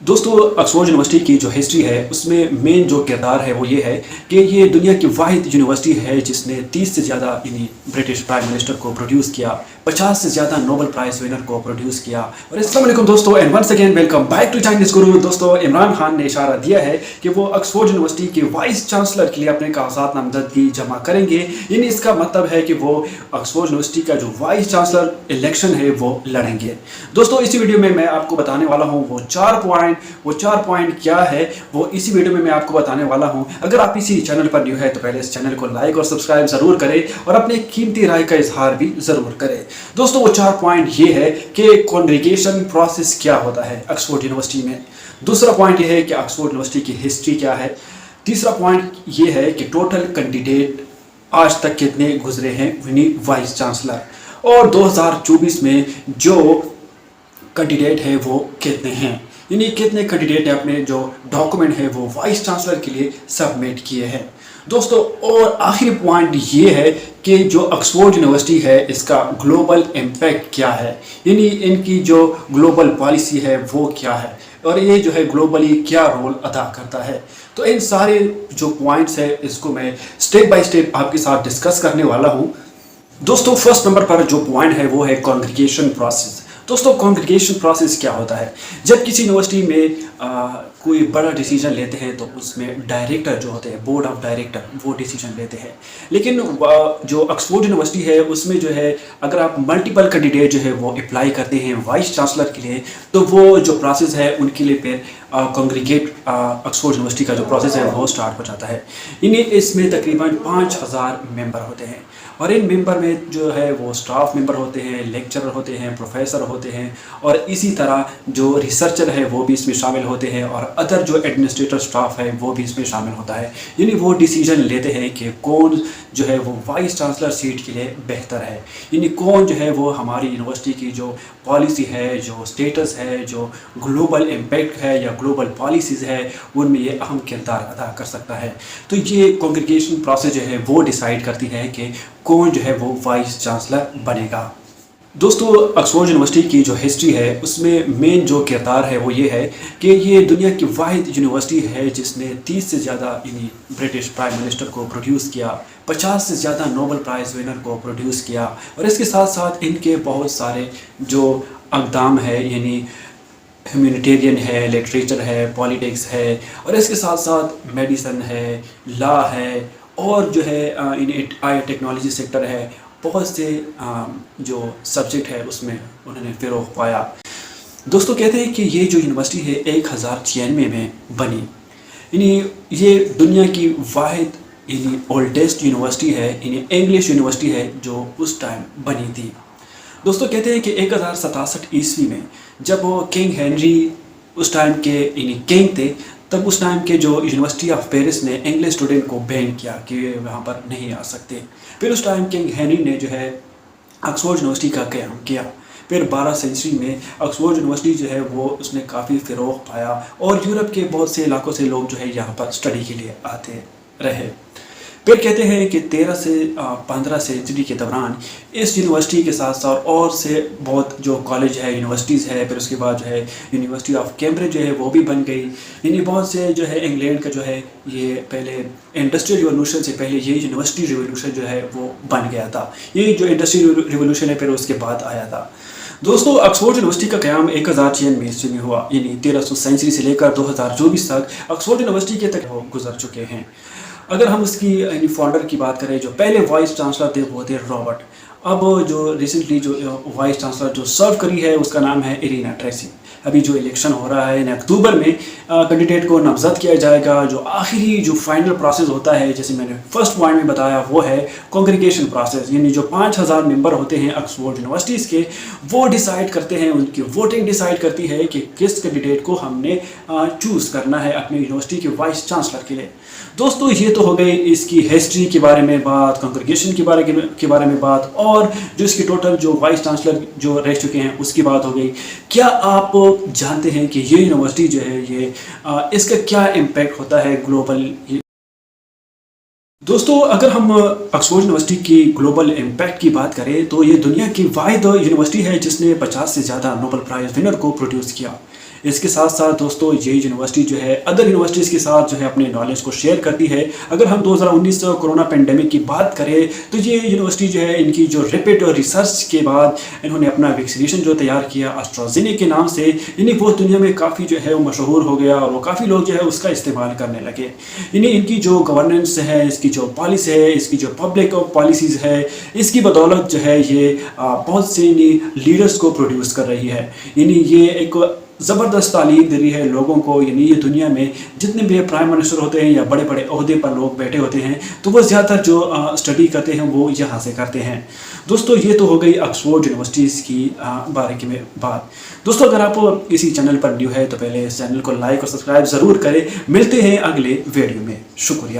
दोस्तों Oxford university की जो हिस्ट्री है उसमें मेन जो किरदार है वो ये है कि ये दुनिया की वाहिद यूनिवर्सिटी है जिसने 30 से ज़्यादा ब्रिटिश प्राइम मिनिस्टर को प्रोड्यूस किया, 50 से ज़्यादा नोबेल प्राइज़ विनर को प्रोड्यूस किया। और अस्सलाम वालेकुम दोस्तों, and once again welcome back to Chinese Guru. दोस्तों इमरान खान ने इशारा दिया है कि वो ऑक्सफोर्ड यूनिवर्सिटी के वाइस चांसलर के लिए अपने कागजात नामजदगी जमा करेंगे। यानी इसका मतलब है कि वो ऑक्सफोर्ड यूनिवर्सिटी का जो वाइस चांसलर इलेक्शन है वो लड़ेंगे। दोस्तों इसी वीडियो में मैं आपको बताने वाला हूँ वो चार पॉइंट क्या है वो इसी वीडियो में मैं आपको बताने वाला हूँ। अगर आप इसी चैनल पर न्यू है तो पहले इस चैनल को लाइक और सब्सक्राइब जरूर करें और अपने कीमती राय का इजहार भी जरूर करें। दोस्तों वो 4 पॉइंट ये है कि कॉन्ग्रीगेशन प्रोसेस क्या होता है ऑक्सफोर्ड यूनिवर्सिटी में। दूसरा पॉइंट ये है कि ऑक्सफोर्ड यूनिवर्सिटी की हिस्ट्री क्या है। तीसरा पॉइंट ये है कि टोटल कैंडिडेट आज तक कितने गुजरे हैं वाइस चांसलर, और 2024 में जो कैंडिडेट है वो कितने हैं, यानी कितने कैंडिडेट ने अपने जो डॉक्यूमेंट है वो वाइस चांसलर के लिए सबमिट किए हैं। दोस्तों और आखिरी पॉइंट ये है कि जो ऑक्सफोर्ड यूनिवर्सिटी है इसका ग्लोबल इम्पैक्ट क्या है, यानी इनकी जो ग्लोबल पॉलिसी है वो क्या है और ये जो है ग्लोबली क्या रोल अदा करता है। तो इन सारे जो पॉइंट्स है इसको मैं स्टेप बाय स्टेप आपके साथ डिस्कस करने वाला हूँ। दोस्तों फर्स्ट नंबर पर जो पॉइंट है वो है कॉन्ग्रीगेशन प्रोसेस। दोस्तों कॉन्ग्रीगेशन प्रोसेस क्या होता है? जब किसी यूनिवर्सिटी में कोई बड़ा डिसीजन लेते हैं तो उसमें डायरेक्टर जो होते हैं, बोर्ड ऑफ डायरेक्टर, वो डिसीजन लेते हैं। लेकिन जो ऑक्सफोर्ड यूनिवर्सिटी है उसमें जो है अगर आप मल्टीपल कैंडिडेट जो है वो अप्लाई करते हैं वाइस चांसलर के लिए तो वो जो प्रोसेस है उनके लिए फिर कॉन्ग्रीगेट ऑक्सफोर्ड यूनिवर्सिटी का जो प्रोसेस है वो स्टार्ट हो जाता है। यानी इसमें तकरीबन 5000 मेंबर होते हैं और इन मेंबर में जो है वो स्टाफ मेंबर होते हैं, लेक्चरर होते हैं, प्रोफेसर होते हैं और इसी तरह जो रिसर्चर है वो भी इसमें शामिल होते हैं और अदर जो एडमिनिस्ट्रेटर स्टाफ है वो भी इसमें शामिल होता है। यानी वो डिसीजन लेते हैं कि कौन जो है वो वाइस चांसलर सीट के लिए बेहतर है, यानी कौन जो है वो हमारी यूनिवर्सिटी की जो पॉलिसी है, जो स्टेटस है, जो ग्लोबल इम्पैक्ट है या ग्लोबल पॉलिसीज़ है उनमें ये अहम किरदार अदा कर सकता है। तो ये कॉन्ग्रीगेशन प्रोसेस जो है वो डिसाइड करती है कि कौन जो है वो वाइस चांसलर बनेगा। दोस्तों ऑक्सफोर्ड यूनिवर्सिटी की जो हिस्ट्री है उसमें मेन जो किरदार है वो ये है कि ये दुनिया की वाहिद यूनिवर्सिटी है जिसने 30 से ज़्यादा ब्रिटिश प्राइम मिनिस्टर को प्रोड्यूस किया, 50 से ज़्यादा नोबेल प्राइज़ विनर को प्रोड्यूस किया और इसके साथ साथ इनके बहुत सारे जो अक़दाम है यानी ह्यूमैनिटेरियन है, लिटरेचर है, पॉलिटिक्स है और इसके साथ साथ मेडिसिन है, लॉ है और जो है इन टेक्नोलॉजी सेक्टर है, बहुत से जो सब्जेक्ट है उसमें उन्होंने फ़रोग़ पाया। दोस्तों कहते हैं कि ये जो यूनिवर्सिटी है 1096 में बनी, यानी ये दुनिया की वाहिद यानी ओल्डेस्ट यूनिवर्सिटी है, यानी इंग्लिश यूनिवर्सिटी है जो उस टाइम बनी थी। दोस्तों कहते हैं कि 1067 ईस्वी में जब वो किंग हेनरी उस टाइम के यानी किंग थे तब उस टाइम के जो यूनिवर्सिटी ऑफ पेरिस ने इंग्लिश स्टूडेंट को बैन किया कि वहाँ पर नहीं आ सकते। फिर उस टाइम किंग हेनरी ने जो है ऑक्सफोर्ड यूनिवर्सिटी का क़याम किया। फिर 12 सेंचुरी में ऑक्सफोर्ड यूनिवर्सिटी जो है वो उसने काफ़ी फ़रोग़ पाया और यूरोप के बहुत से इलाकों से लोग जो है यहाँ पर स्टडी के लिए आते रहे। फिर कहते हैं कि 13 से 15 सेंचुरी के दौरान इस यूनिवर्सिटी के साथ साथ और से बहुत जो कॉलेज है, यूनिवर्सिटीज़ है, फिर उसके बाद जो है यूनिवर्सिटी ऑफ कैम्ब्रिज जो है वो भी बन गई। यानी बहुत से जो है इंग्लैंड का जो है ये पहले इंडस्ट्रियल रिवोल्यूशन से पहले ये यूनिवर्सिटी रिवोल्यूशन जो है वो बन गया था। ये जो इंडस्ट्रियल रिवोल्यूशन है फिर उसके बाद आया था। दोस्तों ऑक्सफोर्ड यूनिवर्सिटी का क़याम 1096 ईस्वी में हुआ, यानी 1300 सेंचुरी से लेकर 2024 तक ऑक्सफोर्ड यूनिवर्सिटी के तक गुजर चुके हैं। अगर हम उसकी फाउंडर की बात करें जो पहले वाइस चांसलर थे वो थे रॉबर्ट। अब जो रिसेंटली जो वाइस चांसलर जो सर्व करी है उसका नाम है इरीना ट्रेसी। अभी जो इलेक्शन हो रहा है अक्टूबर में कैंडिडेट को नामजद किया जाएगा। जो आखिरी जो फाइनल प्रोसेस होता है जैसे मैंने फर्स्ट पॉइंट में बताया वो है कॉन्ग्रीगेशन प्रोसेस, यानी जो 5000 मेंबर होते हैं ऑक्सफोर्ड यूनिवर्सिटीज़ के वो डिसाइड करते हैं, उनकी वोटिंग डिसाइड करती है कि किस कैंडिडेट को हमने चूज़ करना है अपनी यूनिवर्सिटी के वाइस चांसलर के लिए। दोस्तों ये तो हो गई इसकी हिस्ट्री के बारे में बात, कॉन्ग्रीगेशन के बारे में बात और जो इसकी टोटल जो वाइस चांसलर जो रह चुके हैं उसकी बात हो गई। क्या आप जानते हैं कि ये यूनिवर्सिटी जो है ये इसका क्या इम्पैक्ट होता है ग्लोबल? दोस्तों अगर हम ऑक्सफोर्ड यूनिवर्सिटी की ग्लोबल इम्पैक्ट की बात करें तो ये दुनिया की वाहिद यूनिवर्सिटी है जिसने 50 से ज़्यादा नोबेल प्राइज़ विनर को प्रोड्यूस किया। اس کے ساتھ ساتھ دوستوں یہ یونیورسٹی جو ہے ادر یونیورسٹیز کے ساتھ جو ہے اپنے نالج کو شیئر کرتی ہے. اگر ہم 2019 کورونا پینڈیمک کی بات کریں تو یہ یونیورسٹی جو ہے ان کی جو ریپڈ ریسرچ کے بعد انہوں نے اپنا ویکسینیشن جو تیار کیا AstraZeneca کے نام سے، یعنی وہ دنیا میں کافی جو ہے وہ مشہور ہو گیا اور وہ کافی لوگ جو ہے اس کا استعمال کرنے لگے. یعنی ان کی جو گورننس ہے، اس کی جو پالیسی ہے، اس کی جو پبلک پالیسیز ہے، اس کی بدولت جو ہے یہ بہت سے لیڈرز کو پروڈیوس کر رہی ہے. یعنی یہ ایک زبردست تعلیم دے رہی ہے لوگوں کو. یعنی یہ دنیا میں جتنے بھی پرائم منسٹر ہوتے ہیں یا بڑے بڑے عہدے پر لوگ بیٹھے ہوتے ہیں تو وہ زیادہ تر جو اسٹڈی کرتے ہیں وہ یہاں سے کرتے ہیں. دوستو یہ تو ہو گئی آکسفورڈ یونیورسٹیز کی بارے میں بات. دوستو اگر آپ اسی چینل پر نیو ہے تو پہلے اس چینل کو لائک اور سبسکرائب ضرور کریں. ملتے ہیں اگلے ویڈیو میں. شکریہ.